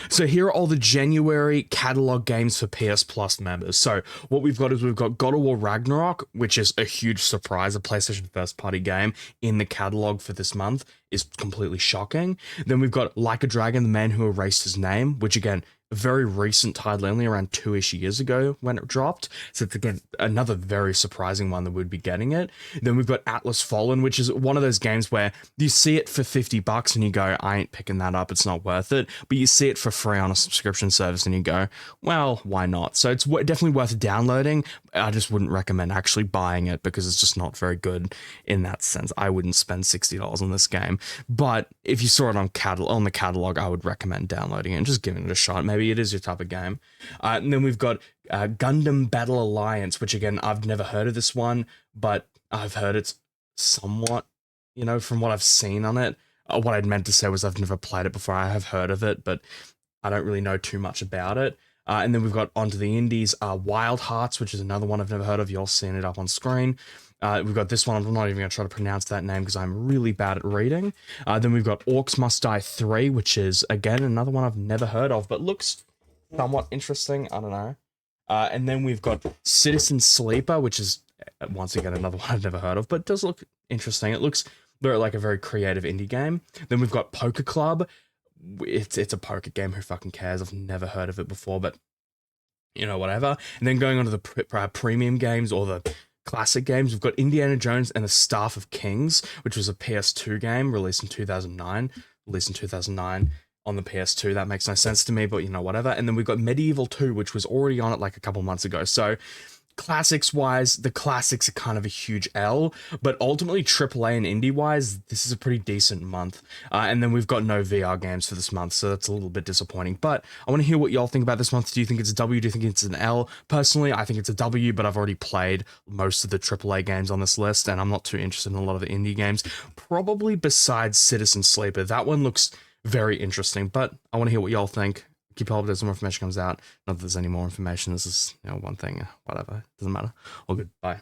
So here are all the January catalog games for PS Plus members. So what we've got is we've got God of War Ragnarok, which is a huge surprise, a PlayStation first party game in the catalog for this month is completely shocking. Then we've got Like a Dragon, The Man Who Erased His Name, which again, a very recent title, only around 2-ish years ago when it dropped. So it's again another very surprising one that we'd be getting it. Then we've got Atlas Fallen, which is one of those games where you see it for $50 and you go, I ain't picking that up, it's not worth it. But you see it for free on a subscription service and you go, well, why not? So it's definitely worth downloading. I just wouldn't recommend actually buying it because it's just not very good in that sense. I wouldn't spend $60 on this game. But if you saw it on the catalog, I would recommend downloading it and just giving it a shot. Maybe it is your type of game. And then we've got Gundam Battle Alliance, which again, I've never heard of this one, but I've heard it's somewhat, from what I've seen on it. What I'd meant to say was I've never played it before. I have heard of it, but I don't really know too much about it. And then we've got onto the indies, Wild Hearts, which is another one I've never heard of. You're seeing it up on screen. We've got this one. I'm not even going to try to pronounce that name because I'm really bad at reading. Then we've got Orcs Must Die 3, which is, again, another one I've never heard of, but looks somewhat interesting. I don't know. And then we've got Citizen Sleeper, which is, once again, another one I've never heard of, but does look interesting. It looks like a very creative indie game. Then we've got Poker Club. It's a poker game. Who fucking cares? I've never heard of it before, but, whatever. And then going on to the premium games or the classic games, we've got Indiana Jones and the Staff of Kings, which was a PS2 game released in 2009. On the PS2. That makes no sense to me, but whatever. And then we've got Medieval 2, which was already on it like a couple months ago. So classics wise, the classics are kind of a huge L, but ultimately AAA and indie wise, this is a pretty decent month. And then we've got no VR games for this month, so that's a little bit disappointing. But I want to hear what y'all think about this month. Do you think it's a W? Do you think it's an L? Personally, I think it's a W, but I've already played most of the AAA games on this list, and I'm not too interested in a lot of the indie games. Probably besides Citizen Sleeper. That one looks very interesting, but I want to hear what y'all think. Keep up as more information comes out. Not that there's any more information. This is, one thing. Whatever. Doesn't matter. All good. Bye.